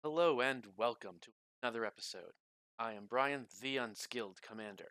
Hello and welcome to another episode. I am Brian, the Unskilled Commander,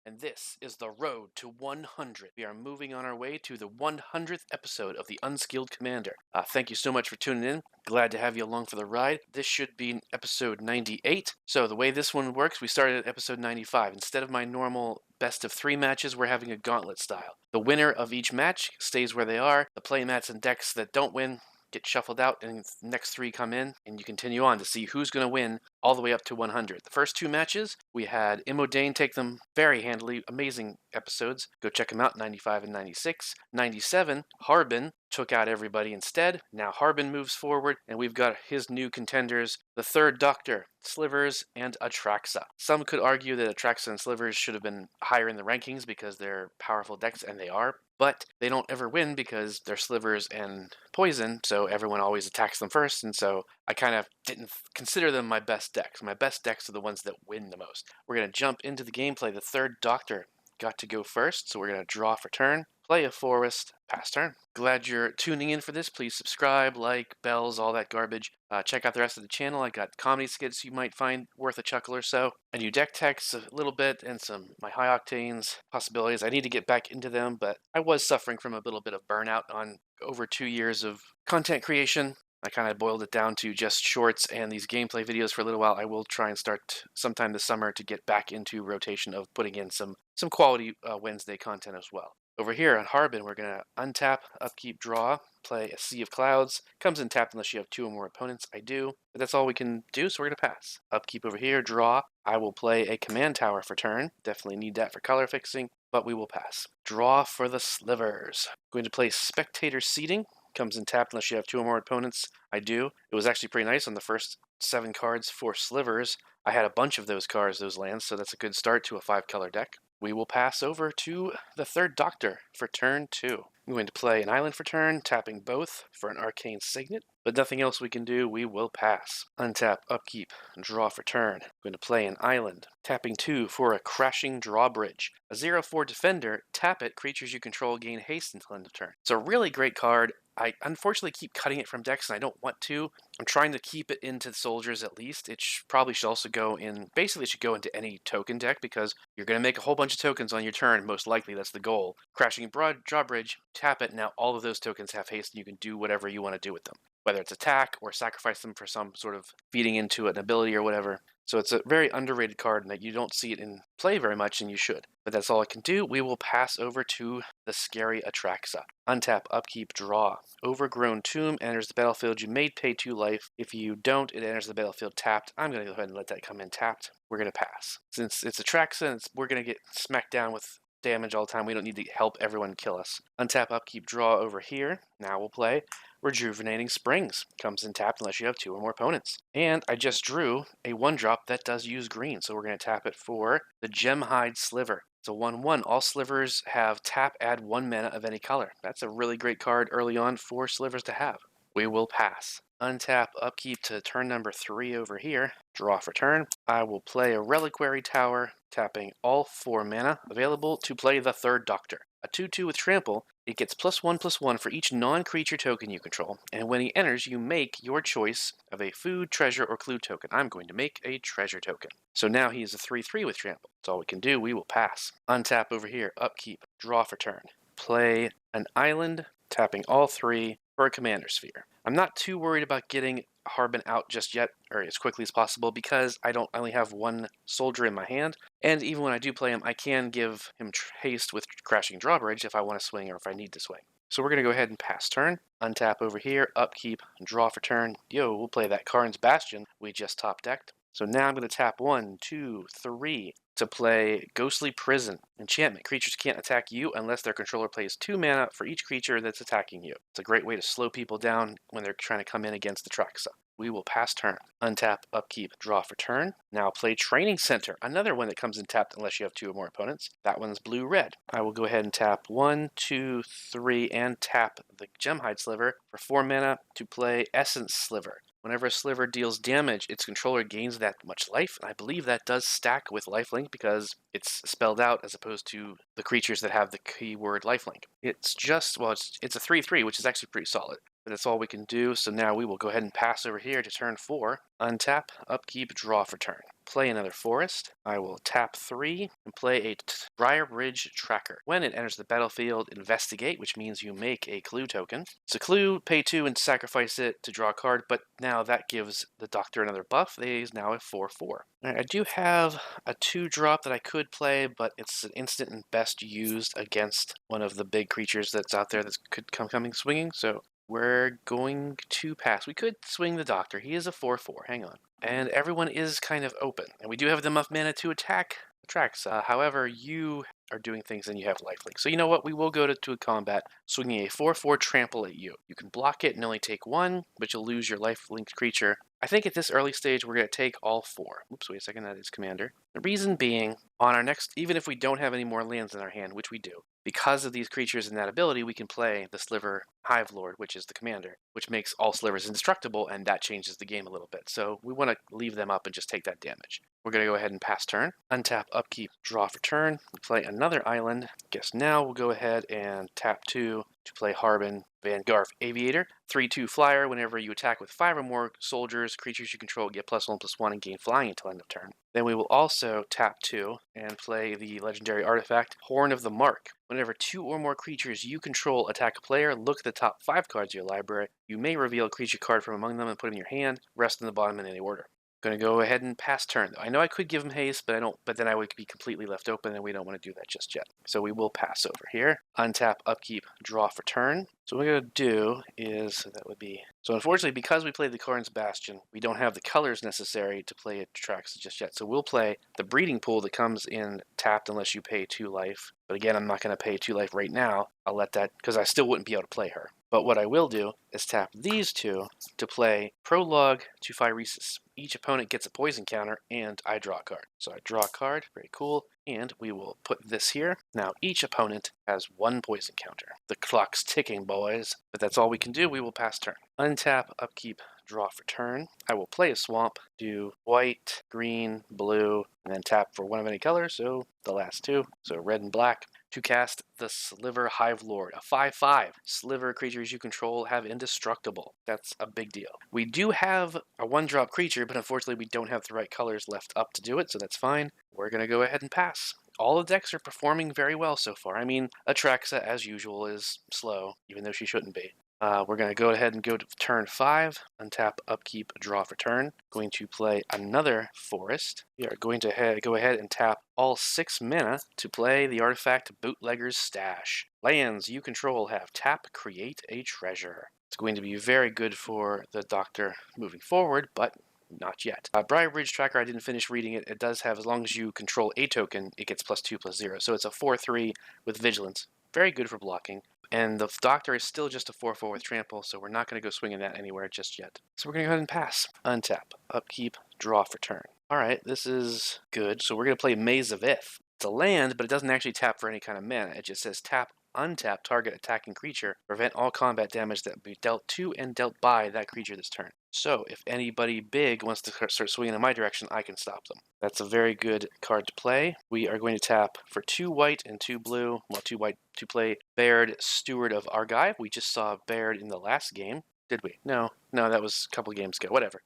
and this is the road to 100. We are moving on our way to the 100th episode of the Unskilled Commander. Thank you so much for tuning in. Glad to have you along for the ride. This should be episode 98. So the way this one works, we started at episode 95. Instead of my normal best of 3 matches, we're having a gauntlet style. The winner of each match stays where they are. The playmats and decks that don't win get shuffled out, and the next 3 come in, and you continue on to see who's going to win all the way up to 100. The first 2 matches, we had Imodane take them very handily. Amazing episodes. Go check them out, 95 and 96. 97, Harbin took out everybody instead. Now Harbin moves forward, and we've got his new contenders, the Third Doctor, Slivers, and Atraxa. Some could argue that Atraxa and Slivers should have been higher in the rankings because they're powerful decks, and they are, but they don't ever win because they're Slivers and Poison, so everyone always attacks them first, and so I kind of didn't consider them my best decks. My best decks are the ones that win the most. We're going to jump into the gameplay. The Third Doctor got to go first, so we're going to draw for turn, play a forest, pass turn. Glad you're tuning in for this. Please subscribe, like, bells, all that garbage. Check out the rest of the channel. I got comedy skits you might find worth a chuckle or so. A new deck techs a little bit, and some my high octanes possibilities. I need to get back into them, but I was suffering from a little bit of burnout on over 2 years of content creation. I kind of boiled it down to just shorts and these gameplay videos for a little while. I will try and start sometime this summer to get back into rotation of putting in some quality Wednesday content as well. Over here on Harbin, we're going to untap, upkeep, draw, play a Sea of Clouds. Comes in tapped unless you have 2 or more opponents. I do, but that's all we can do, so we're going to pass. Upkeep over here, draw. I will play a command tower for turn. Definitely need that for color fixing, but we will pass. Draw for the Slivers. Going to play Spectator Seating. Comes in tapped unless you have 2 or more opponents. I do. It was actually pretty nice on the first 7 cards for Slivers. I had a bunch of those cards, those lands, so that's a good start to a 5-color deck. We will pass over to the Third Doctor for turn 2. I'm going to play an island for turn, tapping both for an arcane signet, but nothing else we can do. We will pass. Untap, upkeep, draw for turn. I'm going to play an island, tapping 2 for a crashing drawbridge. A 0/4 defender, tap it, creatures you control gain haste until end of turn. It's a really great card. I unfortunately keep cutting it from decks, and I don't want to. I'm trying to keep it into soldiers at least. It probably should also go in, basically it should go into any token deck because you're going to make a whole bunch of tokens on your turn. Most likely that's the goal. Crashing drawbridge, tap it. Now all of those tokens have haste and you can do whatever you want to do with them, whether it's attack or sacrifice them for some sort of feeding into an ability or whatever. So it's a very underrated card and that you don't see it in play very much, and you should. But that's all I can do. We will pass over to the scary Atraxa. Untap, upkeep, draw. Overgrown Tomb enters the battlefield. You may pay 2 life. If you don't, it enters the battlefield tapped. I'm going to go ahead and let that come in tapped. We're going to pass. Since it's Atraxa, we're going to get smacked down with damage all the time. We don't need to help everyone kill us. Untap, upkeep, draw over here. Now we'll play Rejuvenating Springs. Comes in tapped unless you have 2 or more opponents. And I just drew a 1-drop that does use green, so we're going to tap it for the Gemhide Sliver. It's a 1/1. All Slivers have tap, add 1 mana of any color. That's a really great card early on for Slivers to have. We will pass. Untap, upkeep to turn number 3 over here. Draw for turn. I will play a Reliquary Tower, tapping all 4 mana available to play the Third Doctor. A 2/2 with Trample. It gets +1/+1 for each non-creature token you control, and when he enters, you make your choice of a food, treasure, or clue token. I'm going to make a treasure token. So now he is a 3/3 with Trample. That's all we can do. We will pass. Untap over here, upkeep, draw for turn. Play an island, tapping all 3 for a commander sphere. I'm not too worried about getting Harbin out just yet, or as quickly as possible, because I only have 1 soldier in my hand, and even when I do play him, I can give him haste with Crashing Drawbridge if I want to swing or if I need to swing. So we're going to go ahead and pass turn. Untap over here, upkeep, draw for turn. We'll play that Karn's Bastion we just top decked. So now I'm going to tap 1, 2, 3 to play Ghostly Prison. Enchantment. Creatures can't attack you unless their controller plays 2 mana for each creature that's attacking you. It's a great way to slow people down when they're trying to come in against the Traxa. We will pass turn. Untap, upkeep, draw for turn. Now play Training Center. Another one that comes in tapped unless you have 2 or more opponents. That one's blue-red. I will go ahead and tap 1, 2, 3, and tap the Gemhide Sliver for 4 mana to play Essence Sliver. Whenever a sliver deals damage, its controller gains that much life, and I believe that does stack with lifelink because it's spelled out as opposed to the creatures that have the keyword lifelink. It's just, well, it's a 3/3, which is actually pretty solid. but that's all we can do. So now we will go ahead and pass over here to turn 4. Untap, upkeep, draw for turn. Play another forest. I will tap 3 and play a Briar Ridge Tracker. When it enters the battlefield, investigate, which means you make a clue token. It's a clue, pay 2 and sacrifice it to draw a card, but now that gives the Doctor another buff. They is now a 4/4. All right, I do have a 2-drop that I could play, but it's an instant and best used against one of the big creatures that's out there that could coming swinging, so we're going to pass. We could swing the Doctor. He is a 4/4. Hang on. And everyone is kind of open. And we do have enough mana to attack Traxa. However, you are doing things and you have lifelink. So you know what? We will go to a combat, swinging a 4/4 trample at you. You can block it and only take 1, but you'll lose your lifelink creature. I think at this early stage, we're going to take all 4. Oops, wait a second. That is Commander. The reason being, on our next, even if we don't have any more lands in our hand, which we do, because of these creatures and that ability, we can play the Sliver Hive Lord, which is the commander, which makes all slivers indestructible, and that changes the game a little bit. So we want to leave them up and just take that damage. We're going to go ahead and pass turn. Untap, upkeep, draw for turn. Play another island. Guess now we'll go ahead and tap 2 to play Harbin Vanguard Aviator. 3/2 flyer. Whenever you attack with 5 or more soldiers, creatures you control get +1/+1 and gain flying until end of turn. Then we will also tap 2 and play the legendary artifact Horn of the Mark. Whenever 2 or more creatures you control attack a player, look at the top 5 cards of your library. You may reveal a creature card from among them and put it in your hand. Rest in the bottom in any order. Going to go ahead and pass turn, though. I know I could give him haste, but I don't. But then I would be completely left open, and we don't want to do that just yet. So we will pass over here. Untap, upkeep, draw for turn. So what we're going to do is, that would be... So unfortunately, because we played the Karn's Bastion, we don't have the colors necessary to play Atraxa just yet. So we'll play the Breeding Pool that comes in tapped unless you pay 2 life. But again, I'm not going to pay 2 life right now. I'll let that, because I still wouldn't be able to play her. But what I will do is tap these 2 to play Prologue to Phyresis. Each opponent gets a poison counter, and I draw a card. So I draw a card, very cool, and we will put this here. Now each opponent has 1 poison counter. The clock's ticking, boys. But that's all we can do. We will pass turn. Untap, upkeep, draw for turn. I will play a swamp, do white, green, blue, and then tap for 1 of any color, so the last 2. So red and black. To cast the Sliver Hive Lord, a 5/5. Sliver creatures you control have indestructible. That's a big deal. We do have a 1-drop creature, but unfortunately we don't have the right colors left up to do it, so that's fine. We're going to go ahead and pass. All the decks are performing very well so far. I mean, Atraxa, as usual, is slow, even though she shouldn't be. We're going to go ahead and go to turn 5, untap, upkeep, draw for turn. Going to play another forest. We are going to go ahead and tap all 6 mana to play the artifact Bootlegger's Stash. Lands you control have tap, create a treasure. It's going to be very good for the Doctor moving forward, but not yet. Briar Ridge Tracker, I didn't finish reading it. It does have, as long as you control a token, it gets +2/+0. So it's a 4/3 with Vigilance. Very good for blocking. And the Doctor is still just a 4/4 with Trample, so we're not going to go swinging that anywhere just yet. So we're going to go ahead and pass. Untap, upkeep, draw for turn. Alright, this is good. So we're going to play Maze of Ith. It's a land, but it doesn't actually tap for any kind of mana. It just says tap, untap target attacking creature, prevent all combat damage that be dealt to and dealt by that creature this turn. So if anybody big wants to start swinging in my direction, I can stop them. That's a very good card to play. We are going to tap for 2 white and 2 blue. Well, 2 white to play Baird, Steward of Argive. We just saw Baird in the last game. Did we? No, that was a couple games ago. Whatever.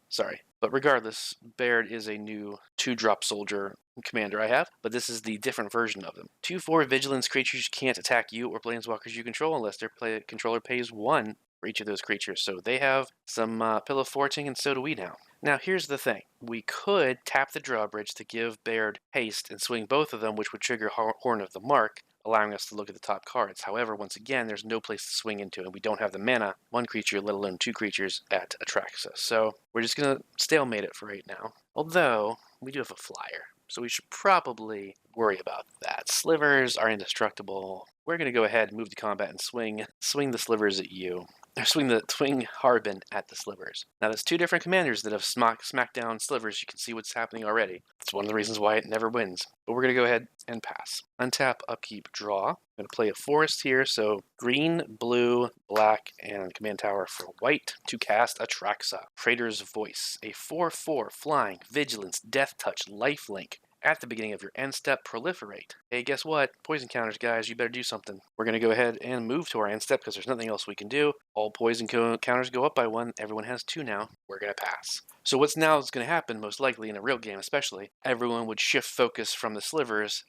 Sorry. But regardless, Baird is a new 2-drop soldier commander I have, but this is the different version of them. 2/4 vigilance creatures can't attack you or planeswalkers you control unless their controller pays 1 for each of those creatures. So they have some pillow forting, and so do we now. Now here's the thing. We could tap the drawbridge to give Baird haste and swing both of them, which would trigger Horn of the Mark, allowing us to look at the top cards. However, once again, there's no place to swing into, and we don't have the mana, 1 creature, let alone 2 creatures, at Atraxa. So we're just going to stalemate it for right now. Although, we do have a flyer, so we should probably worry about that. Slivers are indestructible. We're going to go ahead and move to combat and swing the slivers at you. Swing Harbin at the slivers. Now, there's 2 different commanders that have smacked down slivers. You can see what's happening already. It's one of the reasons why it never wins. But we're going to go ahead and pass. Untap, upkeep, draw. I'm going to play a forest here, so green, blue, black, and command tower for white to cast Atraxa. Praetor's Voice, a 4/4 flying, vigilance, death touch, lifelink. At the beginning of your end step, proliferate. Hey, guess what? Poison counters, guys, you better do something. We're going to go ahead and move to our end step because there's nothing else we can do. All poison counters go up by 1. Everyone has 2 now. We're going to pass. So what's now is going to happen, most likely in a real game especially, everyone would shift focus from the slivers,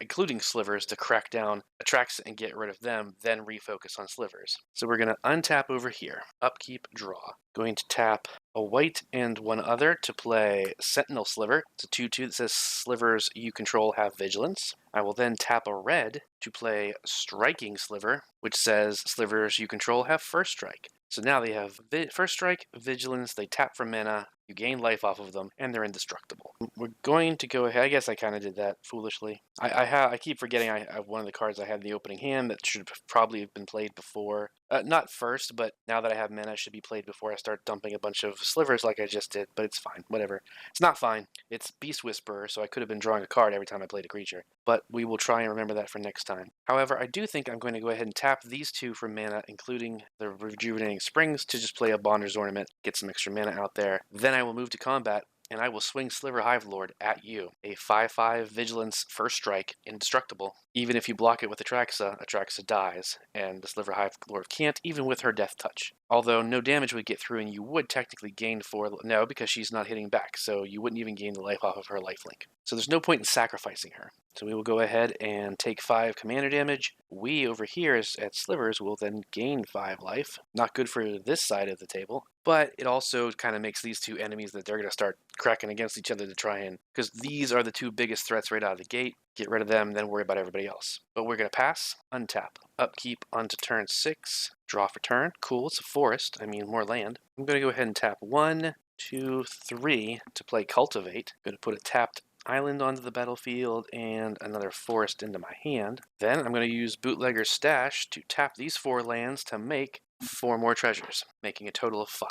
including slivers, to crack down Atraxa and get rid of them, then refocus on slivers. So we're going to untap over here. Upkeep, draw. Going to tap a white and 1 other to play Sentinel Sliver. It's a 2/2 that says slivers you control have vigilance. I will then tap a red to play Striking Sliver, which says slivers you control have first strike. So now they have first strike, vigilance, they tap for mana, you gain life off of them, and they're indestructible. We're going to go ahead. I guess I kind of did that foolishly. I keep forgetting I have one of the cards I had in the opening hand that should probably have been played before. Not first, but now that I have mana, it should be played before I start dumping a bunch of slivers like I just did, but it's fine. Whatever. It's not fine. It's Beast Whisperer, so I could have been drawing a card every time I played a creature. But we will try and remember that for next time. However, I do think I'm going to go ahead and tap these 2 for mana, including the Rejuvenating Springs, to just play a Bonder's Ornament, get some extra mana out there. Then I will move to combat, and I will swing Sliver Hive Lord at you. A 5/5 Vigilance first strike, indestructible. Even if you block it with Atraxa, Atraxa dies, and the Sliver Hive Lord can't, even with her Death Touch. Although no damage would get through, and you would technically gain 4. No, because she's not hitting back, so you wouldn't even gain the life off of her lifelink. So there's no point in sacrificing her. So we will go ahead and take 5 commander damage. We over here at Slivers will then gain 5 life. Not good for this side of the table, but it also kind of makes these 2 enemies that they're going to start cracking against each other to try and, because these are the 2 biggest threats right out of the gate. Get rid of them, then worry about everybody else. But we're going to pass, untap, upkeep onto turn 6, draw for turn. Cool, it's a forest. I mean, more land. I'm going to go ahead and tap 1, 2, 3 to play Cultivate. I'm going to put a tapped island onto the battlefield and another forest into my hand. Then I'm going to use Bootlegger's Stash to tap these 4 lands to make 4 more treasures, making a total of 5.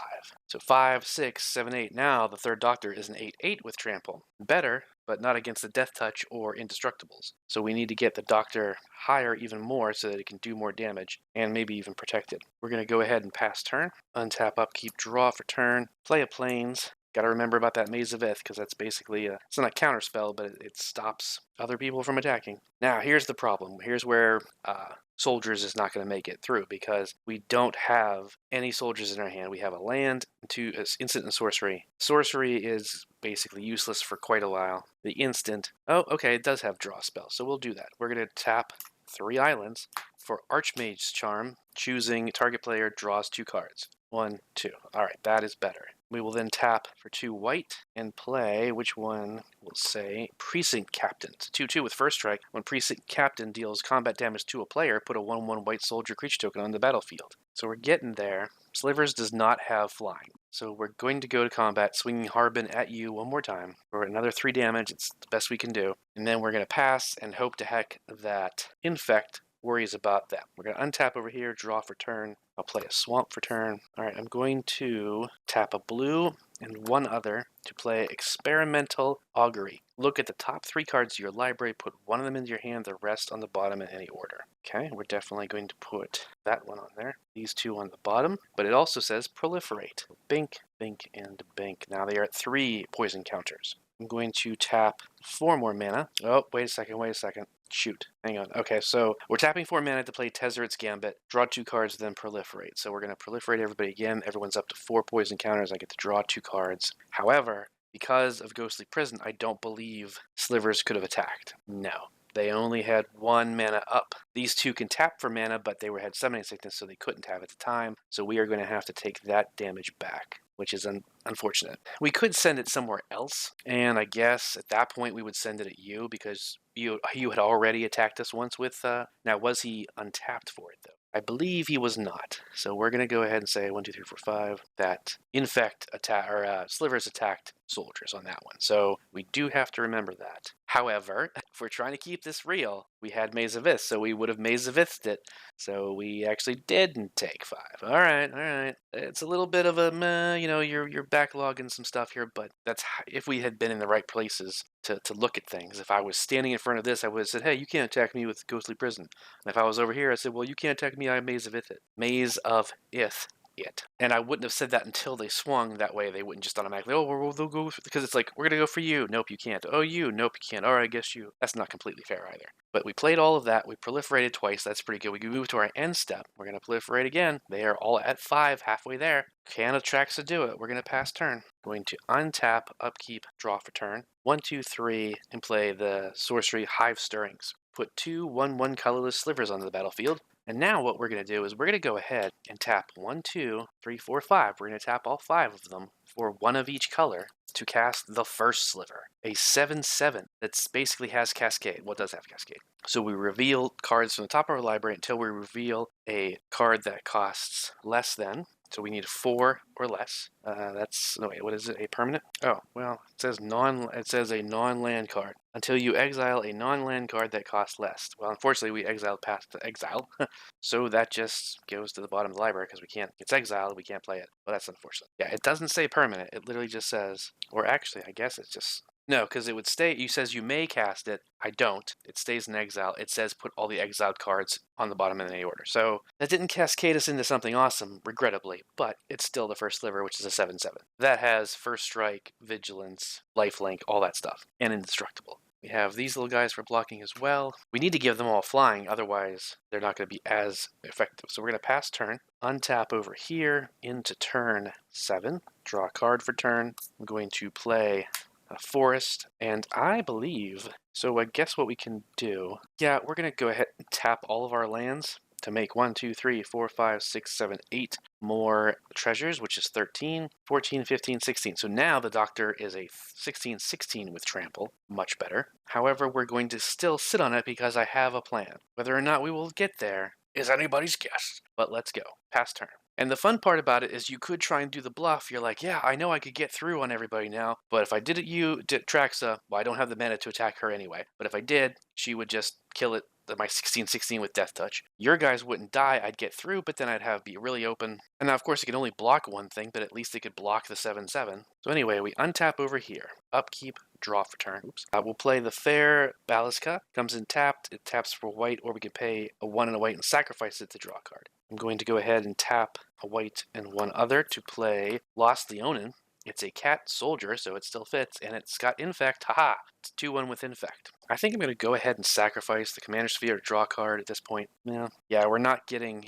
So 5, 6, 7, 8. Now the 3rd Doctor is an 8/8 with Trample. Better, but not against the Death Touch or Indestructibles. So we need to get the Doctor higher even more so that it can do more damage and maybe even protect it. We're going to go ahead and pass turn. Untap, upkeep, draw for turn. Play a Plains. Got to remember about that Maze of Ith, because that's basically it's not a counter spell, but it stops other people from attacking. Now, here's the problem. Here's where Soldiers is not going to make it through, because we don't have any soldiers in our hand. We have a land, 2 instant and sorcery. Sorcery is basically useless for quite a while. The instant, oh, okay, it does have draw spell, so we'll do that. We're going to tap 3 islands for Archmage's Charm, choosing target player draws 2 cards. 1, 2. All right, that is better. We will then tap for 2 white and play, which one will say Precinct Captain. It's a 2/2 with first strike. When Precinct Captain deals combat damage to a player, put a 1/1 white soldier creature token on the battlefield. So we're getting there. Slivers does not have flying. So we're going to go to combat, swinging Harbin at you 1 more time for another 3 damage. It's the best we can do. And then we're going to pass and hope to heck that Infect worries about them. We're going to untap over here, draw for turn. I'll play a Swamp for turn. All right, I'm going to tap a blue and 1 other to play Experimental Augury. Look at the top 3 cards of your library, put 1 of them into your hand, the rest on the bottom in any order. Okay, we're definitely going to put that one on there, these 2 on the bottom, but it also says Proliferate. Bink, bink, and bink. Now they are at 3 poison counters. I'm going to tap 4 more mana. Oh, wait a second. Shoot. Hang on. Okay, so we're tapping 4 mana to play Tezzeret's Gambit. Draw 2 cards, then proliferate. So we're going to proliferate everybody again. Everyone's up to 4 poison counters. I get to draw 2 cards. However, because of Ghostly Prison, I don't believe Slivers could have attacked. No. They only had 1 mana up. These 2 can tap for mana, but they had Summoning Sickness, so they couldn't tap at the time. So we are going to have to take that damage back, which is unfortunate. We could send it somewhere else, and I guess at that point we would send it at you, because you had already attacked us once with... Now, was he untapped for it, though? I believe he was not. So we're going to go ahead and say 1, 2, 3, 4, 5. That Infect Slivers attacked soldiers on that one. So we do have to remember that. However, if we're trying to keep this real, we had Maze of Ith, so we would have Maze of Ithed it. So we actually didn't take 5. All right. It's a little bit of a, you're backlogging some stuff here, but that's if we had been in the right places to look at things. If I was standing in front of this, I would have said, hey, you can't attack me with Ghostly Prison. And if I was over here, I said, well, you can't attack me, I Maze of Ith it. Maze of Ith it. And I wouldn't have said that until they swung. That way they wouldn't just automatically, oh, they'll go, because it's like, we're going to go for you. Nope, you can't. Oh, you. Nope, you can't. All right, I guess you. That's not completely fair either. But we played all of that. We proliferated twice. That's pretty good. We can move to our end step. We're going to proliferate again. They are all at 5, halfway there. Can Atraxa do it? We're going to pass turn. Going to untap, upkeep, draw for turn. 1, 2, 3, and play the sorcery Hive Stirrings. Put 2 1/1 colorless slivers onto the battlefield. And now what we're going to do is we're going to go ahead and tap 1, 2, 3, 4, 5. We're going to tap all 5 of them for 1 of each color to cast the first sliver, a 7/7 that basically has Cascade. Well, it does have Cascade. So we reveal cards from the top of our library until we reveal a card that costs less than. So we need 4 or less. What is it? A permanent? Oh, well, it says a non-land card. Until you exile a non-land card that costs less. Well, unfortunately, we exiled past the exile. So that just goes to the bottom of the library because it's exiled, we can't play it. Well, that's unfortunate. Yeah, it doesn't say permanent. It literally just says, or actually, I guess it's just, no, because it would stay, you says you may cast it. I don't. It stays in exile. It says put all the exiled cards on the bottom in any order. So that didn't cascade us into something awesome, regrettably, but it's still the first sliver, which is a 7/7. That has First Strike, Vigilance, Lifelink, all that stuff, and Indestructible. We have these little guys for blocking as well. We need to give them all flying, otherwise they're not going to be as effective. So we're going to pass turn, untap over here into turn 7, draw a card for turn. I'm going to play a forest, and I believe, so I guess what we can do, yeah, we're going to go ahead and tap all of our lands to make 1, 2, 3, 4, 5, 6, 7, 8 more treasures, which is 13, 14, 15, 16. So now the Doctor is a 16/16 with trample, much better. However, we're going to still sit on it because I have a plan. Whether or not we will get there is anybody's guess. But let's go. Pass turn. And the fun part about it is you could try and do the bluff. You're like, yeah, I know I could get through on everybody now, but if I did Traxa, well, I don't have the mana to attack her anyway. But if I did, she would just kill it, my 16/16 with Death Touch. Your guys wouldn't die, I'd get through, but then I'd be really open. And now, of course, it can only block one thing, but at least it could block the 7/7. So anyway, we untap over here. Upkeep, draw for turn. Oops. We'll play the Fair Baliska. Comes in tapped. It taps for white, or we could pay a 1 and a white and sacrifice it to draw a card. I'm going to go ahead and tap a white and 1 other to play Lost Leonin. It's a cat soldier, so it still fits, and it's got Infect. Haha! It's 2/1 with Infect. I think I'm going to go ahead and sacrifice the Commander Sphere to draw a card at this point. Yeah, we're not getting,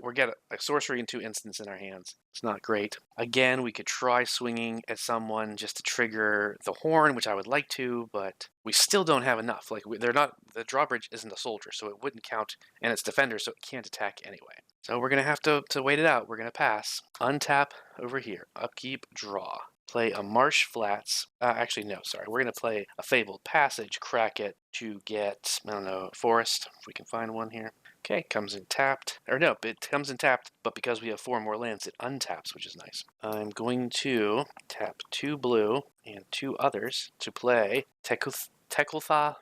we're getting a sorcery and 2 instants in our hands. It's not great. Again, we could try swinging at someone just to trigger the horn, which I would like to, but we still don't have enough. The drawbridge isn't a soldier, so it wouldn't count, and it's defender, so it can't attack anyway. So we're going to have to wait it out. We're going to pass. Untap over here. Upkeep, draw. Play a Marsh Flats. Actually, no, sorry. We're going to play a Fabled Passage, crack it to get, I don't know, Forest, if we can find one here. Okay, comes in tapped. Or no, it comes in tapped, but because we have 4 more lands, it untaps, which is nice. I'm going to tap 2 blue and 2 others to play Tekuthal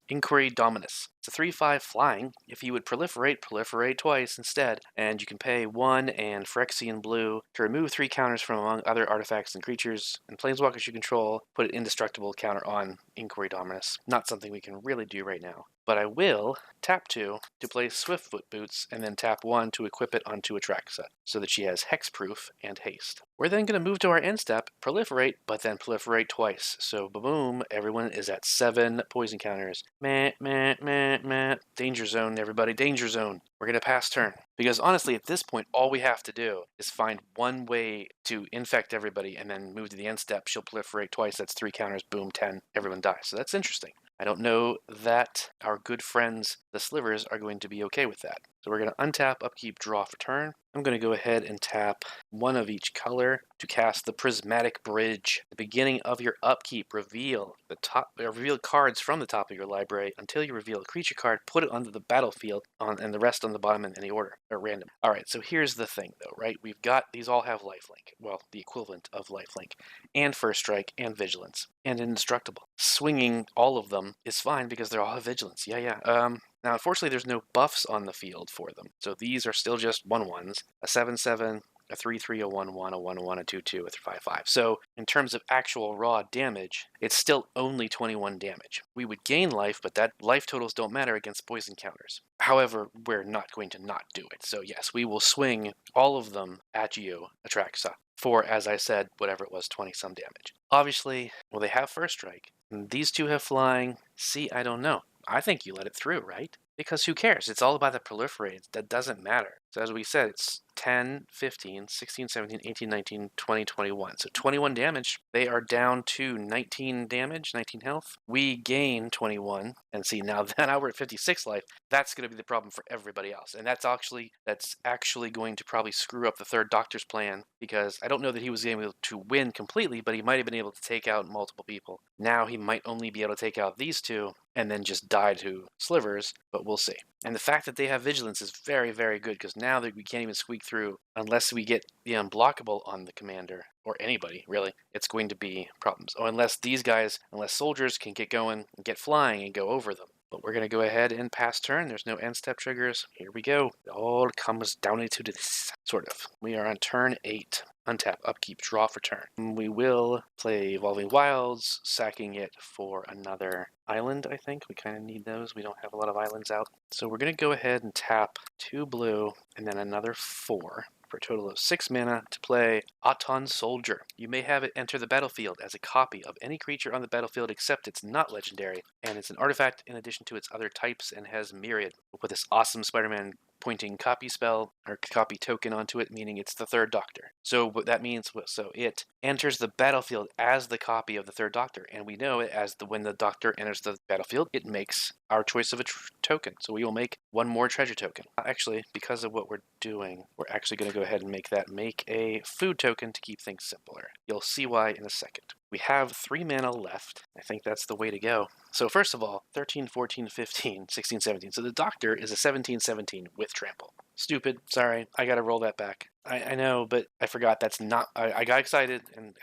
Inquiry Dominus. It's a 3/5 flying. If you would proliferate twice instead, and you can pay 1 and Phyrexian blue to remove 3 counters from among other artifacts and creatures and planeswalkers you control, put an indestructible counter on Inquiry Dominus. Not something we can really do right now. But I will tap 2 to play Swiftfoot Boots, and then tap 1 to equip it onto Atraxa, so that she has Hexproof and Haste. We're then going to move to our end step, proliferate, but then proliferate twice. So boom, everyone is at 7 poison counters. Danger zone, everybody, danger zone. We're going to pass turn. Because honestly, at this point, all we have to do is find one way to infect everybody and then move to the end step. She'll proliferate twice. That's 3 counters, boom, 10. Everyone dies. So that's interesting. I don't know that our good friends, the Slivers, are going to be okay with that. So we're going to untap, upkeep, draw for turn. I'm going to go ahead and tap 1 of each color to cast the Prismatic Bridge. At the beginning of your upkeep, reveal cards from the top of your library until you reveal a creature card. Put it onto the battlefield, and the rest on the bottom in any order, or random. All right, so here's the thing, though, right? We've got these all have lifelink, well, the equivalent of lifelink, and First Strike, and Vigilance, and Indestructible. Swinging all of them is fine because they all have Vigilance. Yeah. Now, unfortunately, there's no buffs on the field for them, so these are still just 1/1s. A 7/7 a 3/3, a 1/1, a 1/1, a 2/2, a 5/5. So in terms of actual raw damage, it's still only 21 damage. We would gain life, but that life totals don't matter against poison counters. However, we're not going to not do it. So yes, we will swing all of them at you, Atraxa, for, as I said, whatever it was, 20-some damage. Obviously, well, they have first strike. These two have flying. See, I don't know. I think you let it through, right? Because who cares? It's all about the proliferate. That doesn't matter. So as we said, it's 10, 15, 16, 17, 18, 19, 20, 21. So 21 damage. They are down to 19 damage, 19 health. We gain 21. And see, now we're at 56 life. That's going to be the problem for everybody else. And that's actually going to probably screw up the third Doctor's plan, because I don't know that he was able to win completely, but he might have been able to take out multiple people. Now he might only be able to take out these two and then just die to slivers, but we'll see. And the fact that they have vigilance is very, very good, because now that we can't even squeak through unless we get the unblockable on the commander, or anybody, really, it's going to be problems. Oh, unless soldiers can get going and get flying and go over them. But we're going to go ahead and pass turn. There's no end step triggers. Here we go. It all comes down to this, sort of. We are on turn 8. Untap, upkeep, draw for turn. We will play Evolving Wilds, sacking it for another island, I think. We kind of need those. We don't have a lot of islands out. So we're going to go ahead and tap 2 blue and then another 4. For a total of 6 mana to play Auton Soldier. You may have it enter the battlefield as a copy of any creature on the battlefield except it's not legendary, and it's an artifact in addition to its other types and has Myriad. We'll put this awesome Spider-Man pointing copy spell or copy token onto it, meaning it's the third Doctor. So what that means, so it enters the battlefield as the copy of the third Doctor, and we know it as when the Doctor enters the battlefield, it makes our choice of a token. So we will make 1 more treasure token. Actually, because of what we're doing, we're actually going to go ahead and make a food token to keep things simpler. You'll see why in a second. We have 3 mana left. I think that's the way to go. So first of all, 13, 14, 15, 16, 17. So the Doctor is a 17, 17 with trample. Stupid. Sorry. I got to roll that back. I know, but I forgot that's not... I got excited and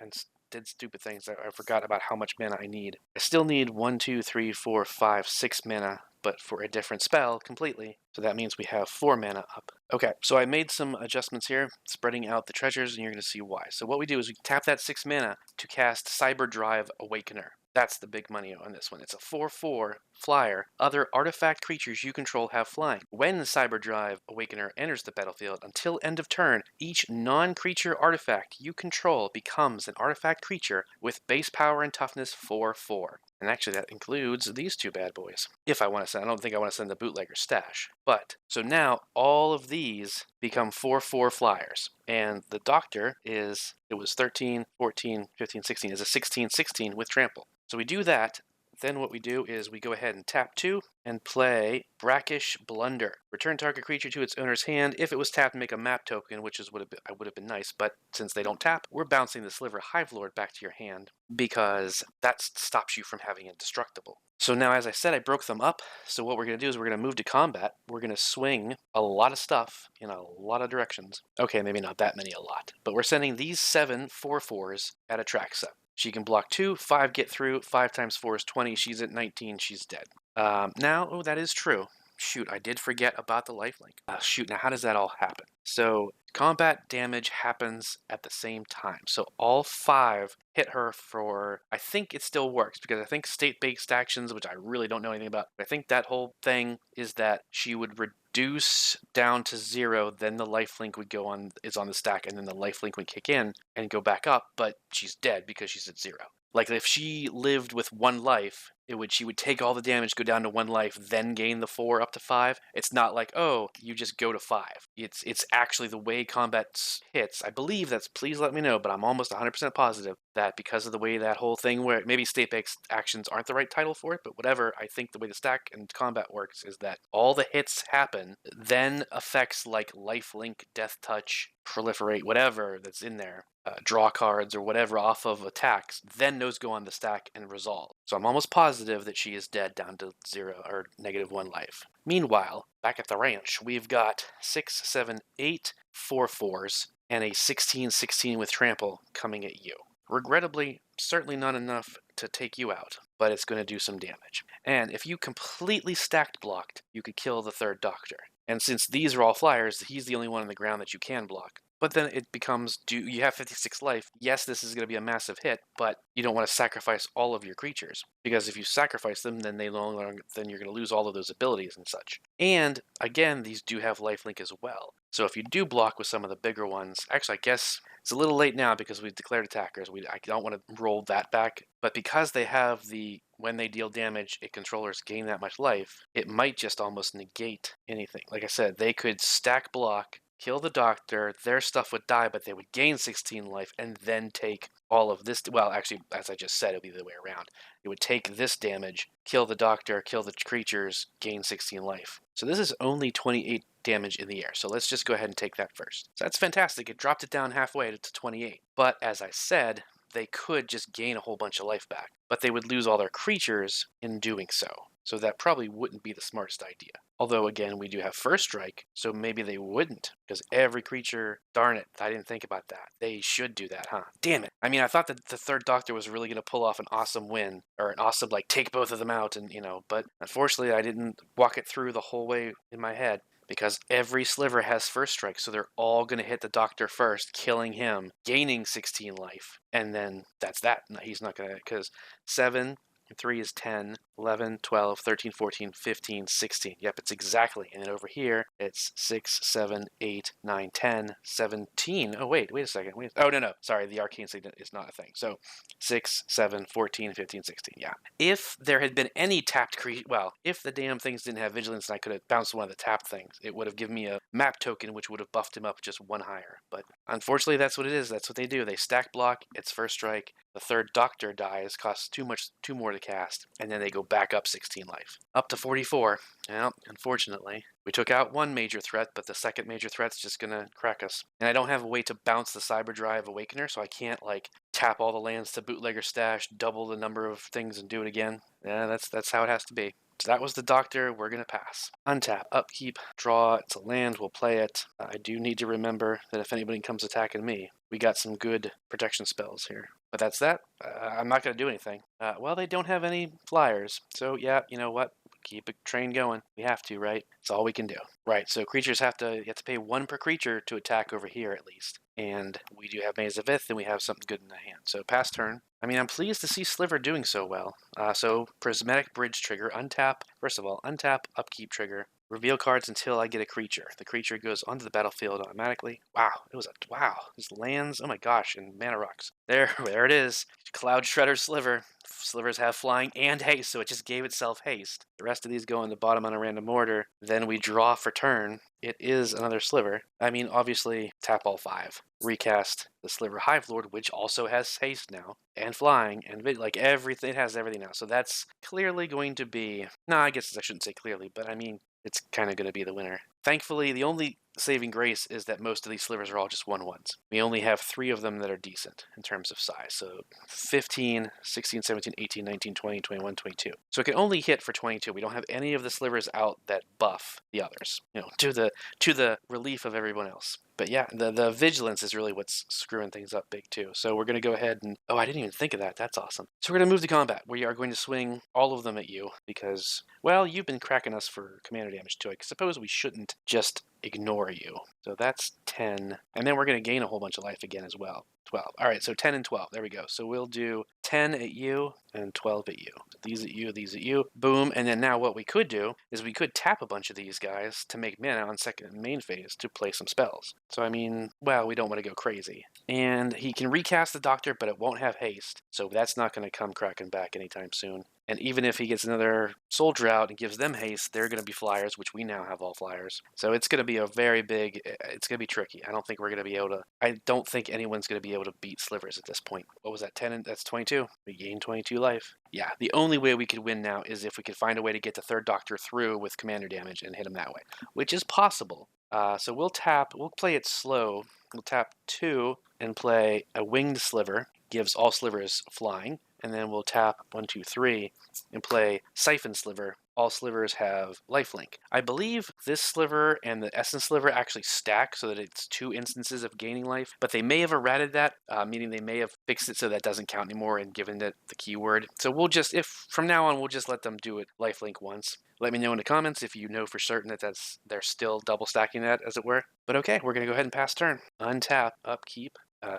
did stupid things. I forgot about how much mana I need. I still need 1, 2, 3, 4, 5, 6 mana, but for a different spell completely. So that means we have 4 mana up. Okay, so I made some adjustments here, spreading out the treasures, and you're going to see why. So what we do is we tap that 6 mana to cast Cyberdrive Awakener. That's the big money on this one. It's a 4/4 flyer. Other artifact creatures you control have flying. When Cyberdrive Awakener enters the battlefield, until end of turn, each non-creature artifact you control becomes an artifact creature with base power and toughness 4/4. And actually that includes these 2 bad boys. If I want to send, I don't think I want to send the bootlegger stash. But, so now all of these become 4/4 flyers. And the Doctor it was 13, 14, 15, 16, is a 16, 16 with trample. So we do that. Then what we do is we go ahead and tap 2 and play Brackish Blunder. Return target creature to its owner's hand. If it was tapped, make a map token, which would have been nice. But since they don't tap, we're bouncing the Sliver Hive Lord back to your hand because that stops you from having Indestructible. So now, as I said, I broke them up. So what we're going to do is we're going to move to combat. We're going to swing a lot of stuff in a lot of directions. Okay, maybe not that many, a lot. But we're sending these 7 4/4s at Atraxa. She can block 2, 5 get through, 5 times 4 is 20, she's at 19, she's dead. Now, that is true. Shoot, I did forget about the lifelink. Shoot, now how does that all happen? So, combat damage happens at the same time. So all 5 hit her for, I think it still works, because I think state-based actions, which I really don't know anything about, but I think that whole thing is that she would reduce down to 0, then the lifelink would is on the stack, and then the lifelink would kick in and go back up, but she's dead because she's at 0. Like, if she lived with 1 life, she would take all the damage, go down to 1 life, then gain the 4 up to 5. It's not like, oh, you just go to 5. It's actually the way combat hits. I believe please let me know, but I'm almost 100% positive that because of the way that whole thing, where maybe state-based actions aren't the right title for it, but whatever, I think the way the stack and combat works is that all the hits happen, then effects like lifelink, death touch, proliferate, whatever that's in there, draw cards or whatever off of attacks, then those go on the stack and resolve. So I'm almost positive that she is dead down to 0 or -1 life. Meanwhile, back at the ranch, we've got 6, 7, 8 4/4s and a 16, 16 with trample coming at you. Regrettably, certainly not enough to take you out, but it's going to do some damage. And if you completely stacked blocked, you could kill the third Doctor. And since these are all flyers, he's the only one on the ground that you can block. But then it becomes, do you have 56 life? Yes, this is going to be a massive hit, but you don't want to sacrifice all of your creatures, because if you sacrifice them, then then you're going to lose all of those abilities and such. And again, these do have lifelink as well. So if you do block with some of the bigger ones, actually, I guess it's a little late now because we've declared attackers. I don't want to roll that back, but because they have the when they deal damage, controllers gain that much life, it might just almost negate anything. Like I said, they could stack block, kill the doctor, their stuff would die, but they would gain 16 life and then take all of this. Well, actually, as I just said, it would be the other way around. It would take this damage, kill the doctor, kill the creatures, gain 16 life. So this is only 28 damage in the air. So let's just go ahead and take that first. So that's fantastic. It dropped it down halfway to 28. But as I said, they could just gain a whole bunch of life back, but they would lose all their creatures in doing so. So that probably wouldn't be the smartest idea. Although, again, we do have first strike, so maybe they wouldn't, because every creature, darn it, I didn't think about that. They should do that, huh? Damn it. I mean, I thought that the third doctor was really going to pull off an awesome win, or an awesome, like, take both of them out, and, but unfortunately I didn't walk it through the whole way in my head, because every sliver has first strike, so they're all going to hit the doctor first, killing him, gaining 16 life, and then that's that. He's not going to, because 7... 3 is 10, 11, 12, 13, 14, 15, 16. Yep, it's exactly. And then over here, it's 6, 7, 8, 9, 10, 17. Oh, wait a second. Oh, no. Sorry, the arcane signet is not a thing. So 6, 7, 14, 15, 16. Yeah. If there had been any tapped if the damn things didn't have vigilance and I could have bounced one of the tapped things, it would have given me a map token, which would have buffed him up just one higher. But unfortunately, that's what it is. That's what they do. They stack block. It's first strike. The third doctor dies, costs two more to cast, and then they go back up 16 life. Up to 44. Well, unfortunately, we took out one major threat, but the second major threat's just gonna crack us. And I don't have a way to bounce the Cyberdrive Awakener, so I can't, tap all the lands to Bootlegger Stash, double the number of things and do it again. Yeah, that's how it has to be. So that was the doctor. We're going to pass. Untap, upkeep, draw. It's a land. We'll play it. I do need to remember that if anybody comes attacking me, we got some good protection spells here. But that's that. I'm not going to do anything. Well, they don't have any flyers. So, yeah, you know what? Keep a train going. We have to, right? It's all we can do. Right, so creatures you have to pay 1 per creature to attack over here at least. And we do have Maze of Ith, and we have something good in the hand. So pass turn. I mean, I'm pleased to see Sliver doing so well. So Prismatic Bridge trigger, untap. First of all, untap, upkeep trigger. Reveal cards until I get a creature. The creature goes onto the battlefield automatically. Wow, These lands, oh my gosh, and mana rocks. There it is. Cloud Shredder Sliver. Slivers have flying and haste, so it just gave itself haste. The rest of these go in the bottom on a random order. Then we draw for turn. It is another Sliver. I mean, obviously, tap all 5. Recast the Sliver Hive Lord, which also has haste now, and flying, and everything. It has everything now. So that's clearly going to be... No, I guess I shouldn't say clearly, but I mean, it's kind of going to be the winner. Thankfully, the only saving grace is that most of these slivers are all just 1/1s. We only have 3 of them that are decent in terms of size. So 15, 16, 17, 18, 19, 20, 21, 22. So it can only hit for 22. We don't have any of the slivers out that buff the others, to the relief of everyone else. But yeah, the vigilance is really what's screwing things up big too. So we're going to go ahead and... Oh, I didn't even think of that. That's awesome. So we're going to move to combat. We are going to swing all of them at you because, well, you've been cracking us for commander damage too. I suppose we shouldn't just ignore you. So that's 10. And then we're going to gain a whole bunch of life again as well. 12. All right, so 10 and 12. There we go. So we'll do 10 at you and 12 at you. These at you, these at you. Boom. And then now what we could do is we could tap a bunch of these guys to make mana on second and main phase to play some spells. So I mean, well, we don't want to go crazy. And he can recast the doctor, but it won't have haste. So that's not going to come cracking back anytime soon. And even if he gets another soldier out and gives them haste, they're going to be flyers, which we now have all flyers. So it's going to be it's going to be tricky. I don't think we're going to be able to, I don't think anyone's going to be able to beat slivers at this point. What was that, 10? And that's 22. We gained 22 life. Yeah, the only way we could win now is if we could find a way to get the third doctor through with commander damage and hit him that way, which is possible. So we'll play it slow. We'll tap 2 and play a winged sliver, gives all slivers flying. And then we'll tap 1, 2, 3 and play Siphon Sliver, all slivers have lifelink. I believe this sliver and the essence sliver actually stack so that it's 2 instances of gaining life, but they may have errated that, meaning they may have fixed it so that doesn't count anymore and given it the keyword. So we'll just, if from now on, we'll just let them do it lifelink once. Let me know in the comments if you know for certain that they're still double stacking that, as it were. But okay, we're going to go ahead and pass turn. Untap, upkeep.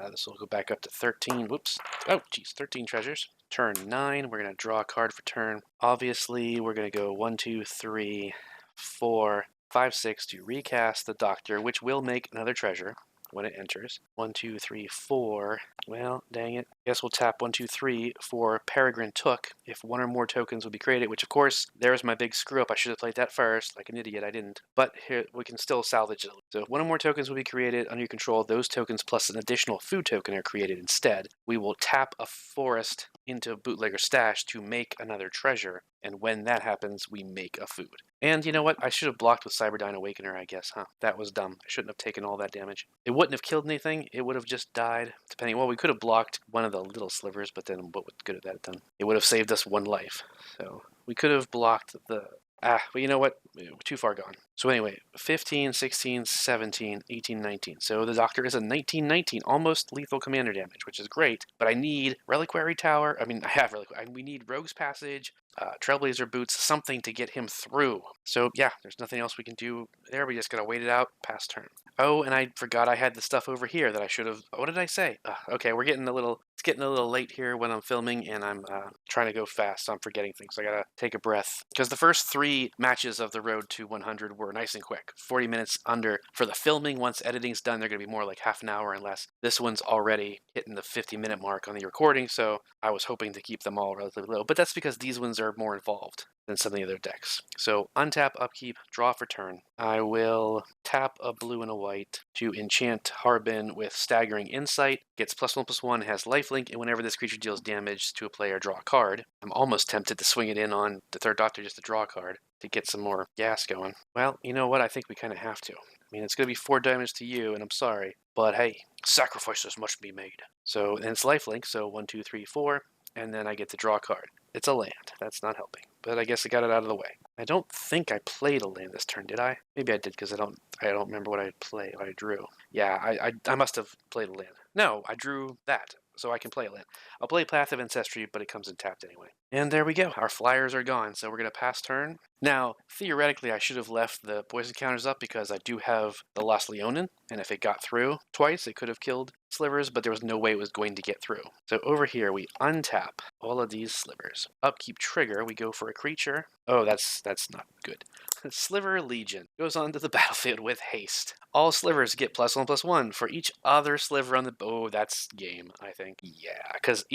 This will go back up to 13. Whoops. Oh, geez, 13 treasures. Turn 9, we're going to draw a card for turn. Obviously, we're going to go 1, 2, 3, 4, 5, 6 to recast the Doctor, which will make another treasure when it enters. 1, 2, 3, 4. Well, dang it. Guess we'll tap 1, 2, 3 for Peregrine Took if one or more tokens will be created, which of course, there's my big screw up. I should have played that first. Like an idiot, I didn't. But here, we can still salvage it. So if one or more tokens will be created under your control, those tokens plus an additional food token are created instead. We will tap a forest into Bootlegger Stash to make another treasure, and when that happens, we make a food. And you know what? I should have blocked with Cyberdyne Awakener, I guess, huh? That was dumb. I shouldn't have taken all that damage. It wouldn't have killed anything. It would have just died, depending. Well, we could have blocked one of the little slivers, but then what good would that have done? It would have saved us 1 life. So we could have blocked the... but you know what? Too far gone. So anyway, 15, 16, 17, 18, 19. So the Doctor is a 19-19, almost lethal commander damage, which is great. But I need Reliquary Tower. I mean, I have Reliquary. We need Rogue's Passage, Trailblazer Boots, something to get him through. So yeah, there's nothing else we can do there. We just gotta wait it out, pass turn. Oh, and I forgot I had the stuff over here that I should have... What did I say? Okay, it's getting a little late here when I'm filming, and I'm trying to go fast, so I'm forgetting things. I gotta take a breath. Because the first 3 matches of the road to 100 were nice and quick. 40 minutes under for the filming. Once editing's done, they're gonna be more like half an hour and less. This one's already hitting the 50-minute mark on the recording, so I was hoping to keep them all relatively low. But that's because these ones are more involved than some of the other decks. So untap, upkeep, draw for turn. I will tap a blue and a white to enchant Harbin with Staggering Insight. Gets +1/+1, has lifelink, and whenever this creature deals damage to a player, draw a card. I'm almost tempted to swing it in on the 3rd Doctor just to draw a card to get some more gas going. Well, you know what? I think we kind of have to. I mean, it's going to be 4 damage to you, and I'm sorry. But hey, sacrifices must be made. So, and it's lifelink, so 1, 2, 3, 4, and then I get to draw a card. It's a land. That's not helping. But I guess I got it out of the way. I don't think I played a land this turn, did I? Maybe I did, because I don't remember what I played, what I drew. Yeah, I must have played a land. No, I drew that, so I can play a land. I'll play Path of Ancestry, but it comes in tapped anyway. And there we go. Our flyers are gone, so we're going to pass turn. Now, theoretically, I should have left the poison counters up because I do have the Lost Leonin, and if it got through twice, it could have killed slivers, but there was no way it was going to get through. So over here, we untap all of these slivers. Upkeep trigger, we go for a creature. Oh, that's not good. Sliver Legion goes onto the battlefield with haste. All slivers get +1/+1 for each other sliver on the... Oh, that's game, I think. Yeah, because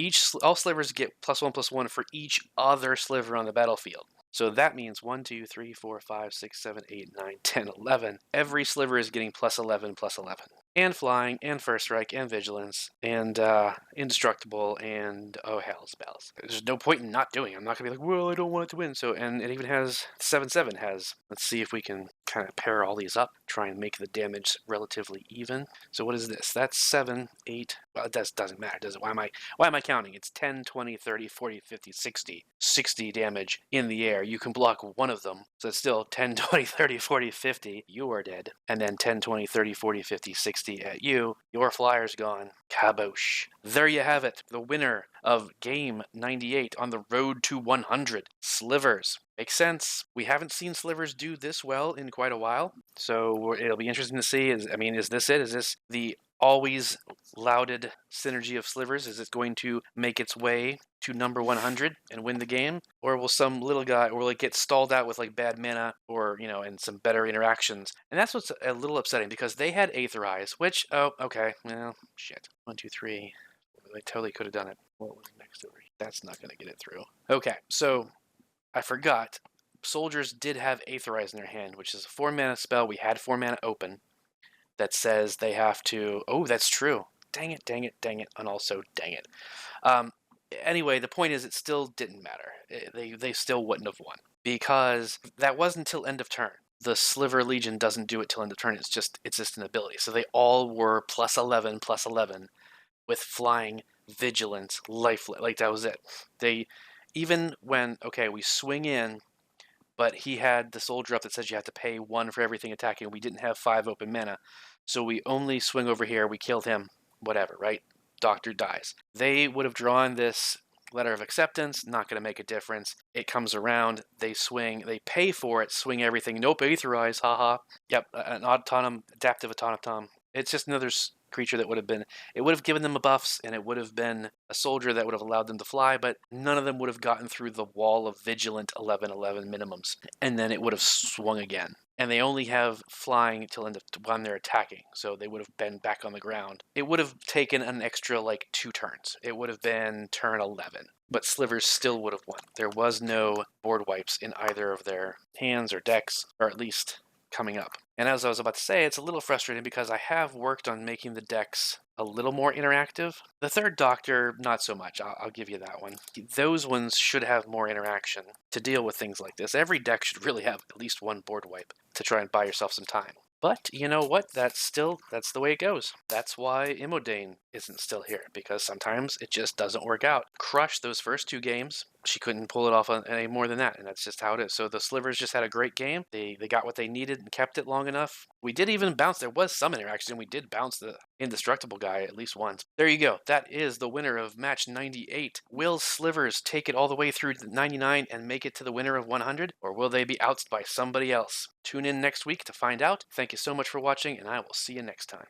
all slivers get +1/+1 for each other sliver on the battlefield. So that means 1, 2, 3, 4, 5, 6, 7, 8, 9, 10, 11. Every sliver is getting +11/+11. And flying, and first strike, and vigilance, and indestructible, and oh hell's bells. There's no point in not doing it. I'm not gonna be like, well, I don't want it to win. So, and it even has 7/7 has. Let's see if we can kind of pair all these up, try and make the damage relatively even. So what is this? That's 7, 8. Well, it doesn't matter, does it? Why am I counting? It's 10, 20, 30, 40, 50, 60. 60 damage in the air. You can block one of them. So it's still 10, 20, 30, 40, 50. You are dead. And then 10, 20, 30, 40, 50, 60 at you. Your flyer's gone. Kabosh. There you have it. The winner of game 98 on the road to 100. Slivers. Makes sense. We haven't seen slivers do this well in quite a while. So it'll be interesting to see. Is this it? Is this the always lauded synergy of slivers? Is it going to make its way to number 100 and win the game? Or will some little guy, or will it get stalled out with like bad mana or, and some better interactions? And that's what's a little upsetting because they had Aetherize, which, oh, okay, well, shit. 1, 2, 3. They totally could have done it. What was next over here? That's not going to get it through. Okay, so I forgot. Soldiers did have Aetherize in their hand, which is a 4-mana spell. We had 4 mana open that says they have to... Oh, that's true. Dang it, dang it, dang it, and also dang it. Anyway, the point is it still didn't matter. They still wouldn't have won because that wasn't until end of turn. The Sliver Legion doesn't do it till end of turn. It's just an ability. So they all were +11/+11 with flying, vigilance, life. Like that was it. They... Even when, okay, we swing in, but he had the soldier up that says you have to pay 1 for everything attacking. We didn't have 5 open mana, so we only swing over here. We killed him, whatever, right? Doctor dies. They would have drawn this letter of acceptance, not going to make a difference. It comes around, they swing, they pay for it, swing everything. Nope, Aetherize, haha. Yep, an autonom, adaptive automaton. It's just another creature that would have been, it would have given them a buffs, and it would have been a soldier that would have allowed them to fly, but none of them would have gotten through the wall of vigilant 11/11 minimums, and then it would have swung again. And they only have flying till end of when they're attacking, so they would have been back on the ground. It would have taken an extra like 2 turns. It would have been turn 11, but Slivers still would have won. There was no board wipes in either of their hands or decks, or at least coming up. And as I was about to say, it's a little frustrating because I have worked on making the decks a little more interactive. The third Doctor, not so much. I'll give you that one. Those ones should have more interaction to deal with things like this. Every deck should really have at least 1 board wipe to try and buy yourself some time. But you know what? That's the way it goes. That's why Immodane isn't still here, because sometimes it just doesn't work out. Crushed those first 2 games. She couldn't pull it off any more than that, and that's just how it is. So the Slivers just had a great game. They got what they needed and kept it long enough. We did even bounce. There was some interaction. We did bounce the indestructible guy at least once. There you go. That is the winner of match 98. Will Slivers take it all the way through to 99 and make it to the winner of 100? Or will they be ousted by somebody else? Tune in next week to find out. Thank you so much for watching, and I will see you next time.